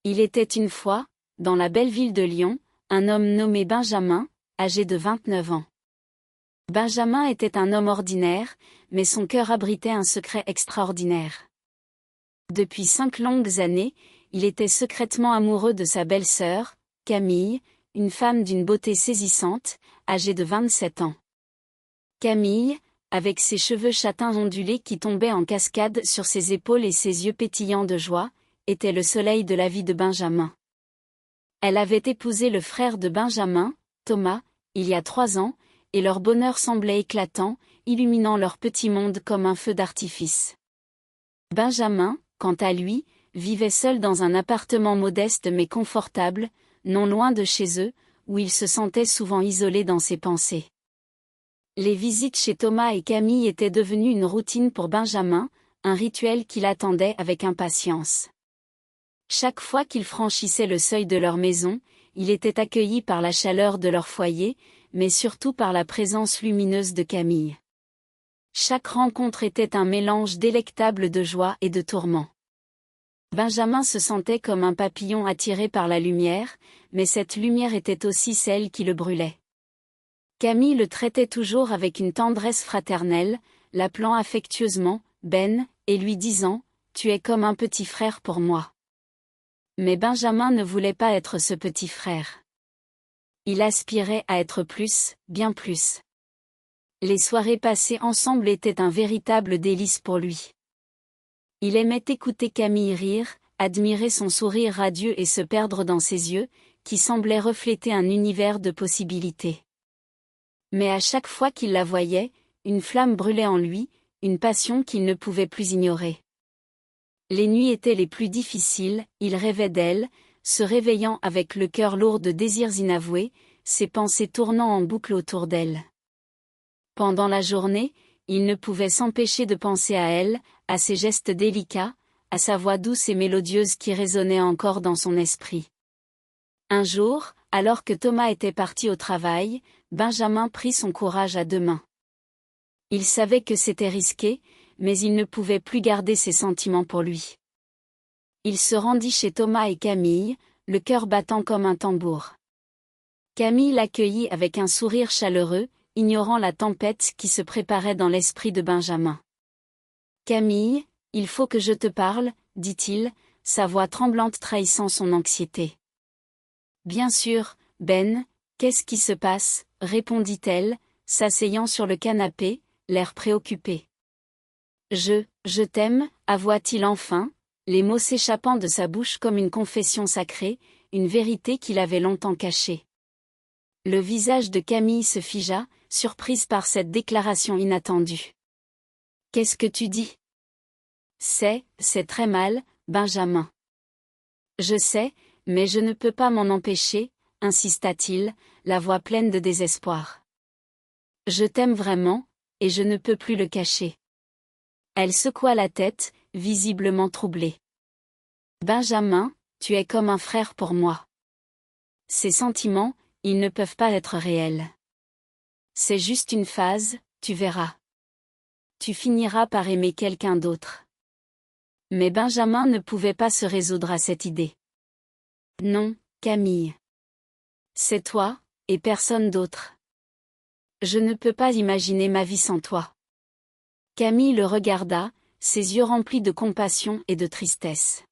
Il était une fois, dans la belle ville de Lyon, un homme nommé Benjamin, âgé de 29 ans. Benjamin était un homme ordinaire, mais son cœur abritait un secret extraordinaire. Depuis 5 longues années, il était secrètement amoureux de sa belle-sœur, Camille, une femme d'une beauté saisissante, âgée de 27 ans. Camille, avec ses cheveux châtains ondulés qui tombaient en cascade sur ses épaules et ses yeux pétillants de joie, était le soleil de la vie de Benjamin. Elle avait épousé le frère de Benjamin, Thomas, il y a 3 ans, et leur bonheur semblait éclatant, illuminant leur petit monde comme un feu d'artifice. Benjamin, quant à lui, vivait seul dans un appartement modeste mais confortable, non loin de chez eux, où il se sentait souvent isolé dans ses pensées. Les visites chez Thomas et Camille étaient devenues une routine pour Benjamin, un rituel qu'il attendait avec impatience. Chaque fois qu'il franchissait le seuil de leur maison, il était accueilli par la chaleur de leur foyer, mais surtout par la présence lumineuse de Camille. Chaque rencontre était un mélange délectable de joie et de tourment. Benjamin se sentait comme un papillon attiré par la lumière, mais cette lumière était aussi celle qui le brûlait. Camille le traitait toujours avec une tendresse fraternelle, l'appelant affectueusement « Ben » et lui disant « Tu es comme un petit frère pour moi ». Mais Benjamin ne voulait pas être ce petit frère. Il aspirait à être plus, bien plus. Les soirées passées ensemble étaient un véritable délice pour lui. Il aimait écouter Camille rire, admirer son sourire radieux et se perdre dans ses yeux, qui semblaient refléter un univers de possibilités. Mais à chaque fois qu'il la voyait, une flamme brûlait en lui, une passion qu'il ne pouvait plus ignorer. Les nuits étaient les plus difficiles, il rêvait d'elle, se réveillant avec le cœur lourd de désirs inavoués, ses pensées tournant en boucle autour d'elle. Pendant la journée, il ne pouvait s'empêcher de penser à elle, à ses gestes délicats, à sa voix douce et mélodieuse qui résonnait encore dans son esprit. Un jour, alors que Thomas était parti au travail, Benjamin prit son courage à 2 mains. Il savait que c'était risqué, mais il ne pouvait plus garder ses sentiments pour lui. Il se rendit chez Thomas et Camille, le cœur battant comme un tambour. Camille l'accueillit avec un sourire chaleureux, ignorant la tempête qui se préparait dans l'esprit de Benjamin. « Camille, il faut que je te parle, dit-il, sa voix tremblante trahissant son anxiété. « Bien sûr, Ben, qu'est-ce qui se passe ?» répondit-elle, s'asseyant sur le canapé, l'air préoccupé. « Je t'aime » avoua-t-il enfin, les mots s'échappant de sa bouche comme une confession sacrée, une vérité qu'il avait longtemps cachée. Le visage de Camille se figea, surprise par cette déclaration inattendue. « Qu'est-ce que tu dis ? » C'est très mal, Benjamin. « Je sais, mais je ne peux pas m'en empêcher, » insista-t-il, la voix pleine de désespoir. « Je t'aime vraiment, et je ne peux plus le cacher. » Elle secoua la tête, visiblement troublée. « Benjamin, tu es comme un frère pour moi. Ces sentiments, ils ne peuvent pas être réels. C'est juste une phase, tu verras. Tu finiras par aimer quelqu'un d'autre. » Mais Benjamin ne pouvait pas se résoudre à cette idée. « Non, Camille. C'est toi, et personne d'autre. Je ne peux pas imaginer ma vie sans toi. » Camille le regarda, ses yeux remplis de compassion et de tristesse.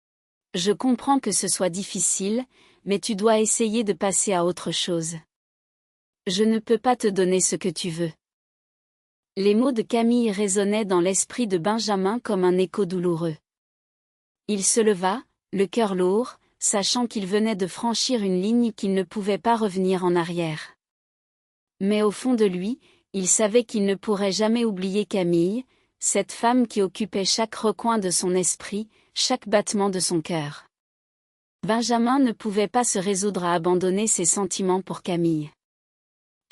« Je comprends que ce soit difficile, mais tu dois essayer de passer à autre chose. Je ne peux pas te donner ce que tu veux. » Les mots de Camille résonnaient dans l'esprit de Benjamin comme un écho douloureux. Il se leva, le cœur lourd, sachant qu'il venait de franchir une ligne qu'il ne pouvait pas revenir en arrière. Mais au fond de lui, il savait qu'il ne pourrait jamais oublier Camille, cette femme qui occupait chaque recoin de son esprit, chaque battement de son cœur. Benjamin ne pouvait pas se résoudre à abandonner ses sentiments pour Camille.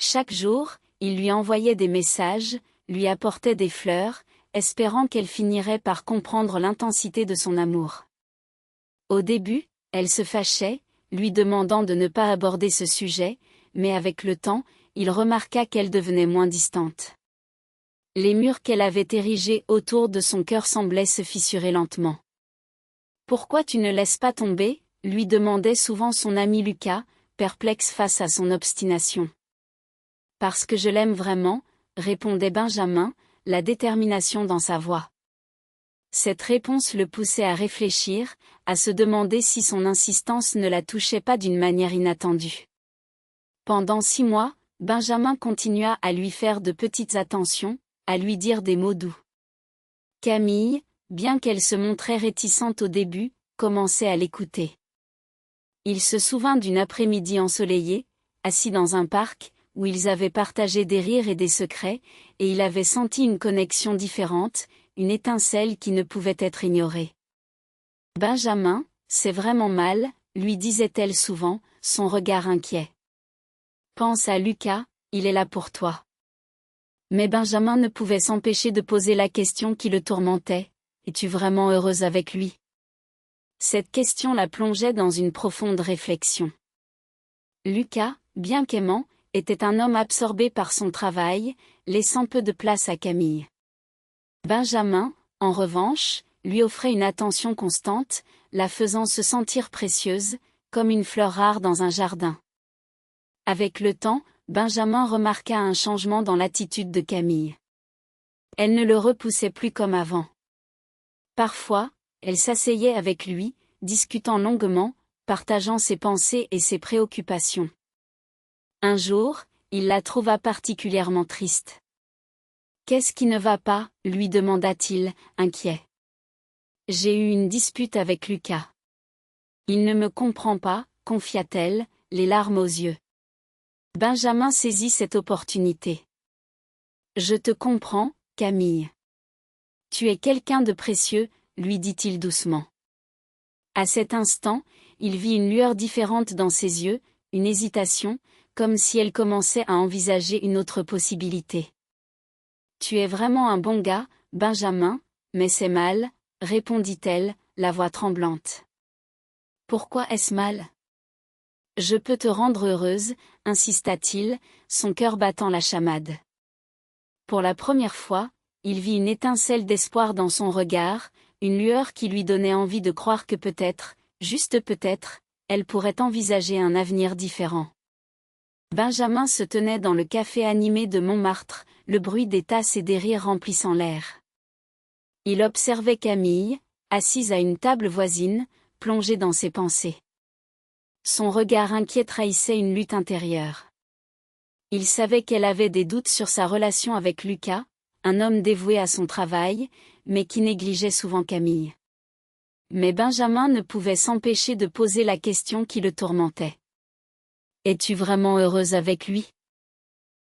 Chaque jour, il lui envoyait des messages, lui apportait des fleurs, espérant qu'elle finirait par comprendre l'intensité de son amour. Au début, elle se fâchait, lui demandant de ne pas aborder ce sujet, mais avec le temps, il remarqua qu'elle devenait moins distante. Les murs qu'elle avait érigés autour de son cœur semblaient se fissurer lentement. « Pourquoi tu ne laisses pas tomber ?» lui demandait souvent son ami Lucas, perplexe face à son obstination. Parce que je l'aime vraiment, répondait Benjamin, la détermination dans sa voix. Cette réponse le poussait à réfléchir, à se demander si son insistance ne la touchait pas d'une manière inattendue. Pendant 6 mois, Benjamin continua à lui faire de petites attentions, à lui dire des mots doux. Camille, bien qu'elle se montrait réticente au début, commençait à l'écouter. Il se souvint d'une après-midi ensoleillée, assis dans un parc, où ils avaient partagé des rires et des secrets, et il avait senti une connexion différente, une étincelle qui ne pouvait être ignorée. Benjamin, c'est vraiment mal, lui disait-elle souvent, son regard inquiet. Pense à Lucas, il est là pour toi. Mais Benjamin ne pouvait s'empêcher de poser la question qui le tourmentait. Es-tu vraiment heureuse avec lui? Cette question la plongeait dans une profonde réflexion. Lucas, bien qu'aimant, était un homme absorbé par son travail, laissant peu de place à Camille. Benjamin, en revanche, lui offrait une attention constante, la faisant se sentir précieuse, comme une fleur rare dans un jardin. Avec le temps, Benjamin remarqua un changement dans l'attitude de Camille. Elle ne le repoussait plus comme avant. Parfois, elle s'asseyait avec lui, discutant longuement, partageant ses pensées et ses préoccupations. Un jour, il la trouva particulièrement triste. « Qu'est-ce qui ne va pas ?» lui demanda-t-il, inquiet. « J'ai eu une dispute avec Lucas. Il ne me comprend pas, confia-t-elle, les larmes aux yeux. Benjamin saisit cette opportunité. « Je te comprends, Camille. Tu es quelqu'un de précieux, » lui dit-il doucement. À cet instant, il vit une lueur différente dans ses yeux, une hésitation, comme si elle commençait à envisager une autre possibilité. « Tu es vraiment un bon gars, Benjamin, mais c'est mal, » répondit-elle, la voix tremblante. « Pourquoi est-ce mal ? » « Je peux te rendre heureuse, » insista-t-il, son cœur battant la chamade. Pour la première fois, il vit une étincelle d'espoir dans son regard, une lueur qui lui donnait envie de croire que peut-être, juste peut-être, elle pourrait envisager un avenir différent. Benjamin se tenait dans le café animé de Montmartre, le bruit des tasses et des rires remplissant l'air. Il observait Camille, assise à une table voisine, plongée dans ses pensées. Son regard inquiet trahissait une lutte intérieure. Il savait qu'elle avait des doutes sur sa relation avec Lucas, un homme dévoué à son travail, mais qui négligeait souvent Camille. Mais Benjamin ne pouvait s'empêcher de poser la question qui le tourmentait. « Es-tu vraiment heureuse avec lui ?»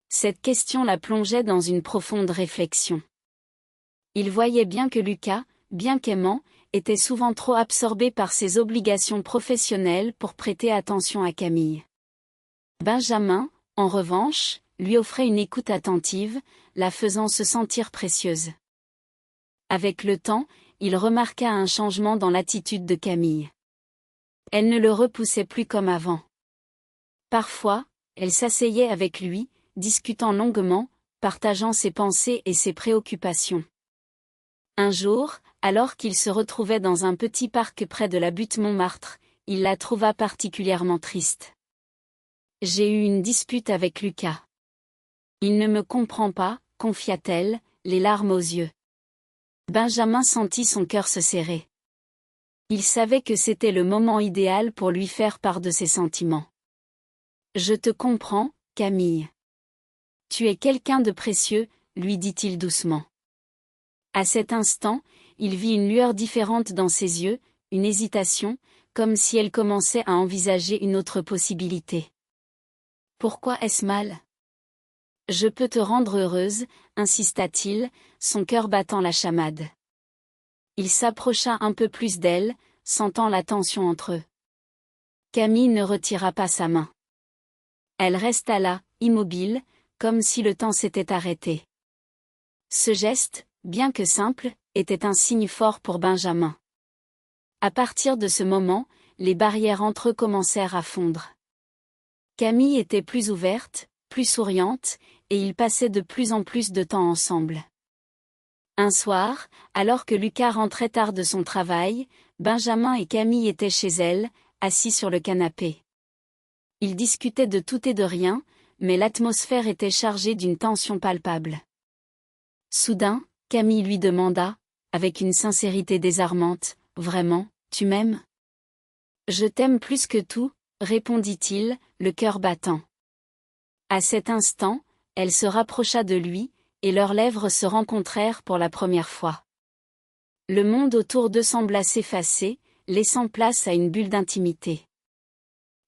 Cette question la plongeait dans une profonde réflexion. Il voyait bien que Lucas, bien qu'aimant, était souvent trop absorbé par ses obligations professionnelles pour prêter attention à Camille. Benjamin, en revanche, lui offrait une écoute attentive, la faisant se sentir précieuse. Avec le temps, il remarqua un changement dans l'attitude de Camille. Elle ne le repoussait plus comme avant. Parfois, elle s'asseyait avec lui, discutant longuement, partageant ses pensées et ses préoccupations. Un jour, alors qu'il se retrouvait dans un petit parc près de la butte Montmartre, il la trouva particulièrement triste. « J'ai eu une dispute avec Lucas. Il ne me comprend pas, » confia-t-elle, les larmes aux yeux. Benjamin sentit son cœur se serrer. Il savait que c'était le moment idéal pour lui faire part de ses sentiments. « Je te comprends, Camille. Tu es quelqu'un de précieux, » lui dit-il doucement. À cet instant, il vit une lueur différente dans ses yeux, une hésitation, comme si elle commençait à envisager une autre possibilité. « Pourquoi est-ce mal ? » « Je peux te rendre heureuse, » insista-t-il, son cœur battant la chamade. Il s'approcha un peu plus d'elle, sentant la tension entre eux. Camille ne retira pas sa main. Elle resta là, immobile, comme si le temps s'était arrêté. Ce geste, bien que simple, était un signe fort pour Benjamin. À partir de ce moment, les barrières entre eux commencèrent à fondre. Camille était plus ouverte, plus souriante, et ils passaient de plus en plus de temps ensemble. Un soir, alors que Lucas rentrait tard de son travail, Benjamin et Camille étaient chez elle, assis sur le canapé. Ils discutaient de tout et de rien, mais l'atmosphère était chargée d'une tension palpable. Soudain, Camille lui demanda, avec une sincérité désarmante, « Vraiment, tu m'aimes » ? « Je t'aime plus que tout », répondit-il, le cœur battant. À cet instant, elle se rapprocha de lui, et leurs lèvres se rencontrèrent pour la première fois. Le monde autour d'eux sembla s'effacer, laissant place à une bulle d'intimité.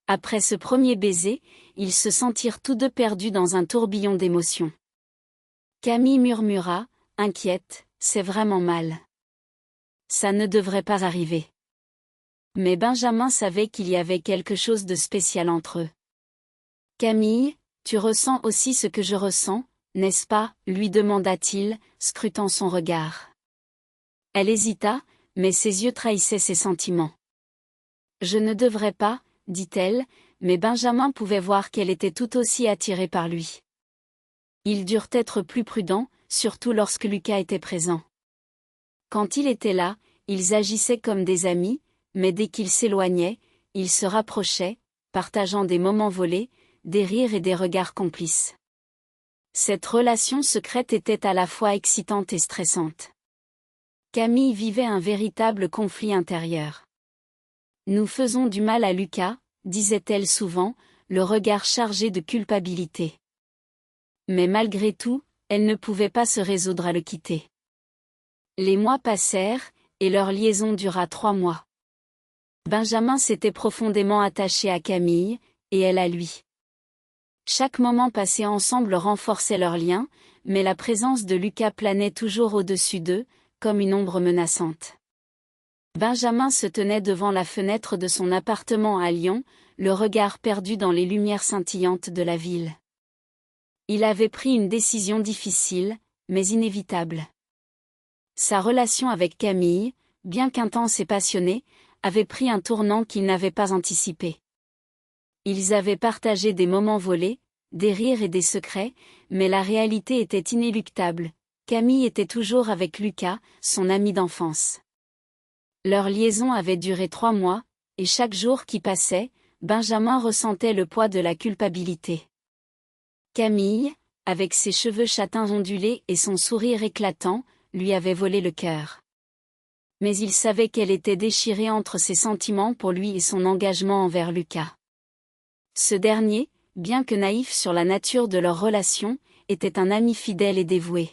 Après ce premier baiser, ils se sentirent tous deux perdus dans un tourbillon d'émotions. Camille murmura, inquiète, « C'est vraiment mal. Ça ne devrait pas arriver. » Mais Benjamin savait qu'il y avait quelque chose de spécial entre eux. « Camille, tu ressens aussi ce que je ressens, n'est-ce pas ?» lui demanda-t-il, scrutant son regard. Elle hésita, mais ses yeux trahissaient ses sentiments. « Je ne devrais pas, » dit-elle, mais Benjamin pouvait voir qu'elle était tout aussi attirée par lui. Ils durent être plus prudents, surtout lorsque Lucas était présent. Quand il était là, ils agissaient comme des amis, mais dès qu'ils s'éloignaient, ils se rapprochaient, partageant des moments volés, des rires et des regards complices. Cette relation secrète était à la fois excitante et stressante. Camille vivait un véritable conflit intérieur. « Nous faisons du mal à Lucas », disait-elle souvent, le regard chargé de culpabilité. Mais malgré tout, elle ne pouvait pas se résoudre à le quitter. Les mois passèrent, et leur liaison dura 3 mois. Benjamin s'était profondément attaché à Camille, et elle à lui. Chaque moment passé ensemble renforçait leur lien, mais la présence de Lucas planait toujours au-dessus d'eux, comme une ombre menaçante. Benjamin se tenait devant la fenêtre de son appartement à Lyon, le regard perdu dans les lumières scintillantes de la ville. Il avait pris une décision difficile, mais inévitable. Sa relation avec Camille, bien qu'intense et passionnée, avait pris un tournant qu'il n'avait pas anticipé. Ils avaient partagé des moments volés, des rires et des secrets, mais la réalité était inéluctable. Camille était toujours avec Lucas, son ami d'enfance. Leur liaison avait duré 3 mois, et chaque jour qui passait, Benjamin ressentait le poids de la culpabilité. Camille, avec ses cheveux châtains ondulés et son sourire éclatant, lui avait volé le cœur. Mais il savait qu'elle était déchirée entre ses sentiments pour lui et son engagement envers Lucas. Ce dernier, bien que naïf sur la nature de leur relation, était un ami fidèle et dévoué.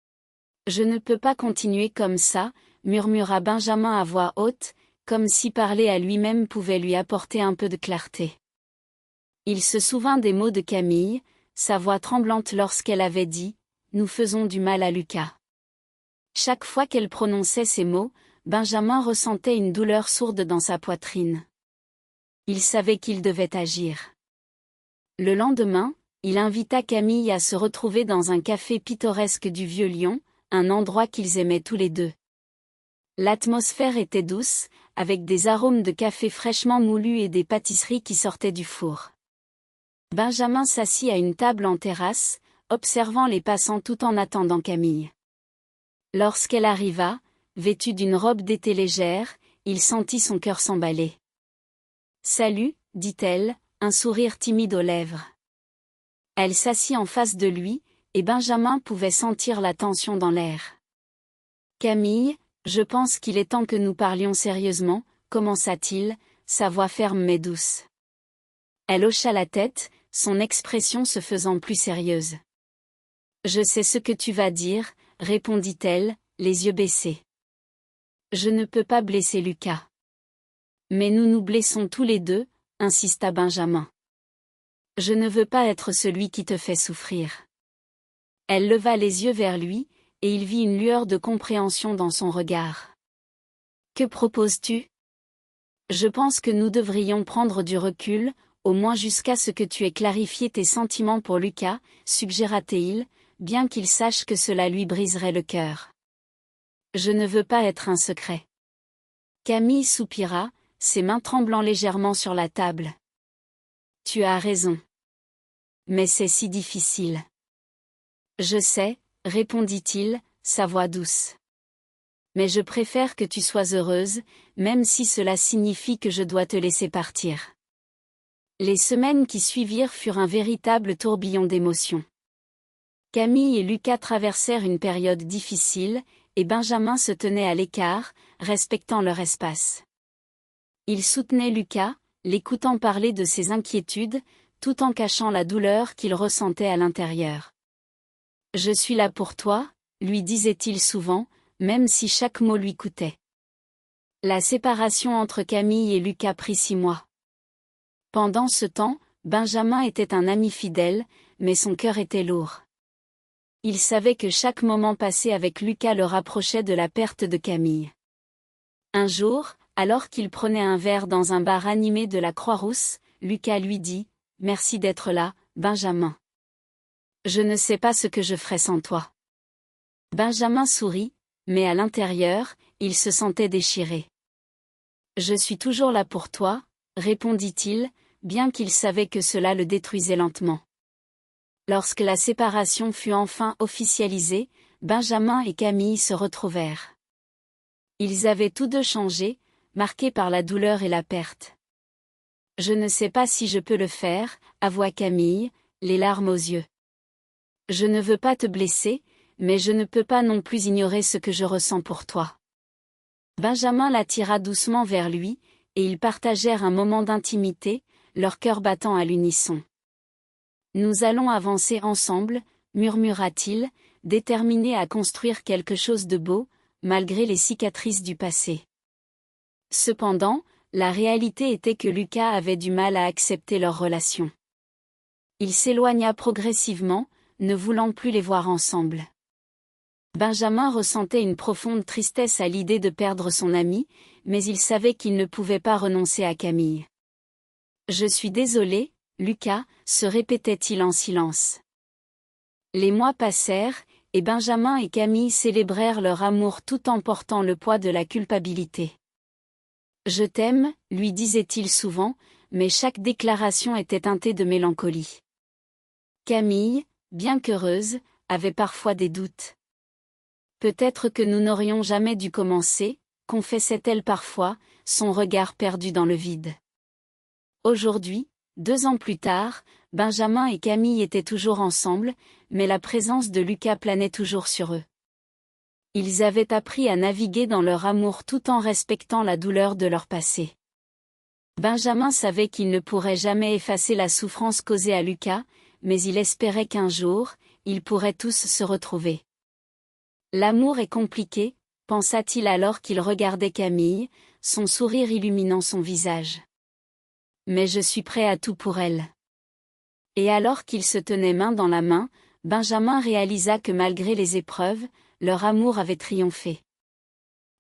« Je ne peux pas continuer comme ça », murmura Benjamin à voix haute, comme si parler à lui-même pouvait lui apporter un peu de clarté. Il se souvint des mots de Camille, sa voix tremblante lorsqu'elle avait dit « Nous faisons du mal à Lucas ». Chaque fois qu'elle prononçait ces mots, Benjamin ressentait une douleur sourde dans sa poitrine. Il savait qu'il devait agir. Le lendemain, il invita Camille à se retrouver dans un café pittoresque du Vieux-Lyon, un endroit qu'ils aimaient tous les deux. L'atmosphère était douce, avec des arômes de café fraîchement moulu et des pâtisseries qui sortaient du four. Benjamin s'assit à une table en terrasse, observant les passants tout en attendant Camille. Lorsqu'elle arriva, vêtue d'une robe d'été légère, il sentit son cœur s'emballer. « Salut », dit-elle, un sourire timide aux lèvres. Elle s'assit en face de lui, et Benjamin pouvait sentir la tension dans l'air. « Camille, je pense qu'il est temps que nous parlions sérieusement », commença-t-il, sa voix ferme mais douce. Elle hocha la tête, son expression se faisant plus sérieuse. « Je sais ce que tu vas dire », répondit-elle, les yeux baissés. « Je ne peux pas blesser Lucas. »« Mais nous nous blessons tous les deux », insista Benjamin. « Je ne veux pas être celui qui te fait souffrir. » Elle leva les yeux vers lui, et il vit une lueur de compréhension dans son regard. « Que proposes-tu ? » ? « Je pense que nous devrions prendre du recul, au moins jusqu'à ce que tu aies clarifié tes sentiments pour Lucas, suggéra-t-il, bien qu'il sache que cela lui briserait le cœur. « Je ne veux pas être un secret. » Camille soupira, ses mains tremblant légèrement sur la table. « Tu as raison. Mais c'est si difficile. »« Je sais, » répondit-il, sa voix douce. Mais je préfère que tu sois heureuse, même si cela signifie que je dois te laisser partir. Les semaines qui suivirent furent un véritable tourbillon d'émotions. Camille et Lucas traversèrent une période difficile, et Benjamin se tenait à l'écart, respectant leur espace. Il soutenait Lucas, l'écoutant parler de ses inquiétudes, tout en cachant la douleur qu'il ressentait à l'intérieur. « Je suis là pour toi », lui disait-il souvent, même si chaque mot lui coûtait. La séparation entre Camille et Lucas prit 6 mois. Pendant ce temps, Benjamin était un ami fidèle, mais son cœur était lourd. Il savait que chaque moment passé avec Lucas le rapprochait de la perte de Camille. Un jour, alors qu'il prenait un verre dans un bar animé de la Croix-Rousse, Lucas lui dit « Merci d'être là, Benjamin. Je ne sais pas ce que je ferais sans toi. » Benjamin sourit, mais à l'intérieur, il se sentait déchiré. « Je suis toujours là pour toi, » répondit-il, bien qu'il savait que cela le détruisait lentement. Lorsque la séparation fut enfin officialisée, Benjamin et Camille se retrouvèrent. Ils avaient tous deux changé, marqués par la douleur et la perte. « Je ne sais pas si je peux le faire », avoua Camille, les larmes aux yeux. « Je ne veux pas te blesser, mais je ne peux pas non plus ignorer ce que je ressens pour toi. » Benjamin l'attira doucement vers lui, et ils partagèrent un moment d'intimité, leurs cœurs battant à l'unisson. « Nous allons avancer ensemble, » murmura-t-il, déterminé à construire quelque chose de beau, malgré les cicatrices du passé. Cependant, la réalité était que Lucas avait du mal à accepter leur relation. Il s'éloigna progressivement, ne voulant plus les voir ensemble. Benjamin ressentait une profonde tristesse à l'idée de perdre son ami, mais il savait qu'il ne pouvait pas renoncer à Camille. « Je suis désolé, Lucas », se répétait-il en silence. Les mois passèrent, et Benjamin et Camille célébrèrent leur amour tout en portant le poids de la culpabilité. « Je t'aime », lui disait-il souvent, mais chaque déclaration était teintée de mélancolie. Camille, bien qu'heureuse, avait parfois des doutes. « Peut-être que nous n'aurions jamais dû commencer », confessait-elle parfois, son regard perdu dans le vide. Aujourd'hui, 2 ans plus tard, Benjamin et Camille étaient toujours ensemble, mais la présence de Lucas planait toujours sur eux. Ils avaient appris à naviguer dans leur amour tout en respectant la douleur de leur passé. Benjamin savait qu'il ne pourrait jamais effacer la souffrance causée à Lucas, mais il espérait qu'un jour, ils pourraient tous se retrouver. L'amour est compliqué, pensa-t-il alors qu'il regardait Camille, son sourire illuminant son visage. Mais je suis prêt à tout pour elle. Et alors qu'ils se tenaient main dans la main, Benjamin réalisa que malgré les épreuves, leur amour avait triomphé.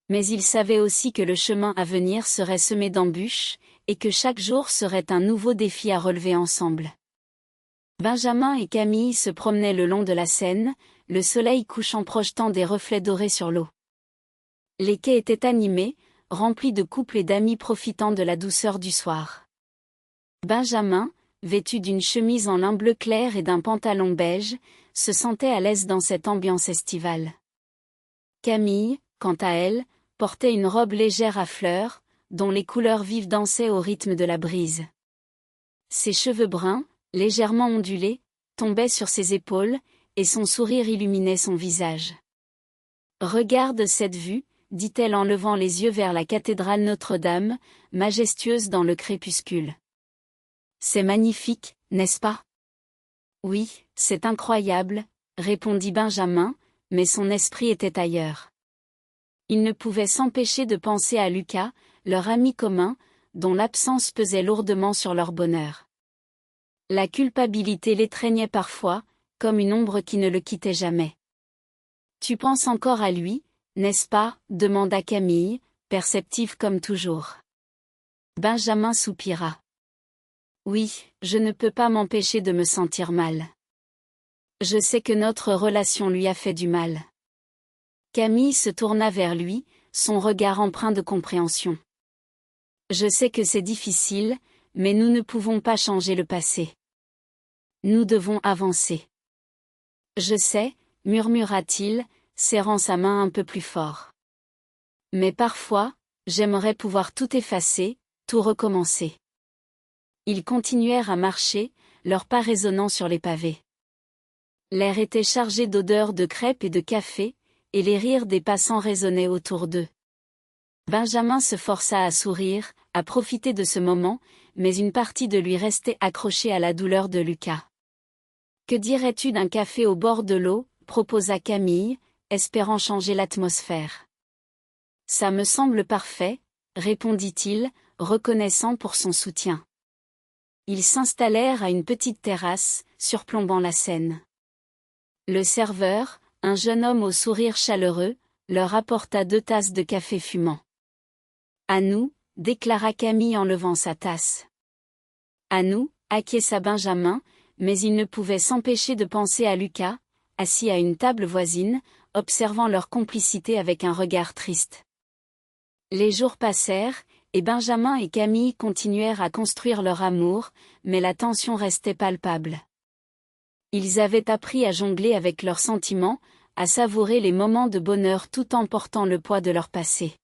Mais il savait aussi que le chemin à venir serait semé d'embûches, et que chaque jour serait un nouveau défi à relever ensemble. Benjamin et Camille se promenaient le long de la Seine, le soleil couchant projetant des reflets dorés sur l'eau. Les quais étaient animés, remplis de couples et d'amis profitant de la douceur du soir. Benjamin, vêtu d'une chemise en lin bleu clair et d'un pantalon beige, se sentait à l'aise dans cette ambiance estivale. Camille, quant à elle, portait une robe légère à fleurs, dont les couleurs vives dansaient au rythme de la brise. Ses cheveux bruns, légèrement ondulés, tombaient sur ses épaules, et son sourire illuminait son visage. « Regarde cette vue », dit-elle en levant les yeux vers la cathédrale Notre-Dame, majestueuse dans le crépuscule. « C'est magnifique, n'est-ce pas ? » « Oui, c'est incroyable », répondit Benjamin, mais son esprit était ailleurs. Il ne pouvait s'empêcher de penser à Lucas, leur ami commun, dont l'absence pesait lourdement sur leur bonheur. La culpabilité l'étreignait parfois, comme une ombre qui ne le quittait jamais. « Tu penses encore à lui, n'est-ce pas ?» demanda Camille, perceptive comme toujours. Benjamin soupira. « Oui, je ne peux pas m'empêcher de me sentir mal. Je sais que notre relation lui a fait du mal. » Camille se tourna vers lui, son regard empreint de compréhension. « Je sais que c'est difficile, mais nous ne pouvons pas changer le passé. Nous devons avancer. »« Je sais », murmura-t-il, serrant sa main un peu plus fort. Mais parfois, j'aimerais pouvoir tout effacer, tout recommencer. » Ils continuèrent à marcher, leurs pas résonnant sur les pavés. L'air était chargé d'odeurs de crêpes et de café, et les rires des passants résonnaient autour d'eux. Benjamin se força à sourire, à profiter de ce moment, mais une partie de lui restait accrochée à la douleur de Lucas. « Que dirais-tu d'un café au bord de l'eau » proposa Camille, espérant changer l'atmosphère. « Ça me semble parfait, » répondit-il, reconnaissant pour son soutien. Ils s'installèrent à une petite terrasse, surplombant la Seine. Le serveur, un jeune homme au sourire chaleureux, leur apporta 2 tasses de café fumant. « À nous » déclara Camille en levant sa tasse. « À nous » acquiesça Benjamin, mais il ne pouvait s'empêcher de penser à Lucas, assis à une table voisine, observant leur complicité avec un regard triste. Les jours passèrent, et Benjamin et Camille continuèrent à construire leur amour, mais la tension restait palpable. Ils avaient appris à jongler avec leurs sentiments, à savourer les moments de bonheur tout en portant le poids de leur passé.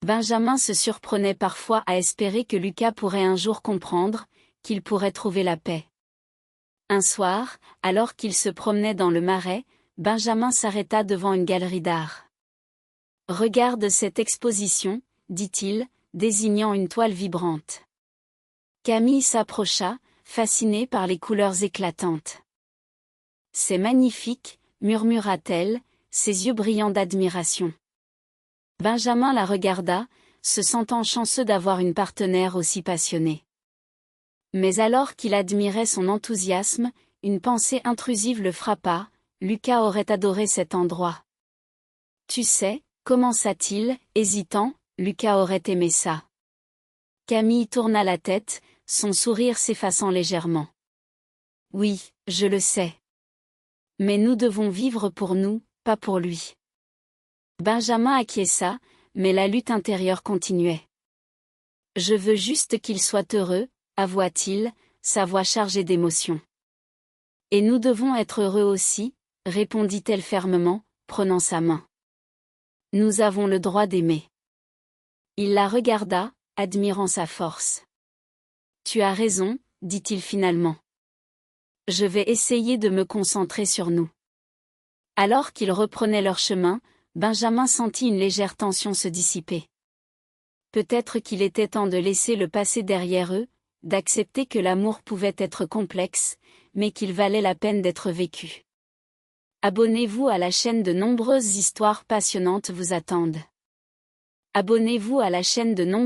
Benjamin se surprenait parfois à espérer que Lucas pourrait un jour comprendre, qu'il pourrait trouver la paix. Un soir, alors qu'il se promenait dans le Marais, Benjamin s'arrêta devant une galerie d'art. « Regarde cette exposition, » dit-il, désignant une toile vibrante. Camille s'approcha, fascinée par les couleurs éclatantes. « C'est magnifique, » murmura-t-elle, ses yeux brillants d'admiration. Benjamin la regarda, se sentant chanceux d'avoir une partenaire aussi passionnée. Mais alors qu'il admirait son enthousiasme, une pensée intrusive le frappa, Lucas aurait adoré cet endroit. « Tu sais, » commença-t-il, hésitant, Lucas aurait aimé ça. Camille tourna la tête, son sourire s'effaçant légèrement. « Oui, je le sais. Mais nous devons vivre pour nous, pas pour lui. » Benjamin acquiesça, mais la lutte intérieure continuait. « Je veux juste qu'il soit heureux, » avoua-t-il, sa voix chargée d'émotion. « Et nous devons être heureux aussi, » répondit-elle fermement, prenant sa main. « Nous avons le droit d'aimer. » Il la regarda, admirant sa force. « Tu as raison, » dit-il finalement. « Je vais essayer de me concentrer sur nous. » Alors qu'ils reprenaient leur chemin, Benjamin sentit une légère tension se dissiper. Peut-être qu'il était temps de laisser le passé derrière eux, d'accepter que l'amour pouvait être complexe, mais qu'il valait la peine d'être vécu. Abonnez-vous à la chaîne, de nombreuses histoires passionnantes vous attendent. Abonnez-vous à la chaîne, de nombreuses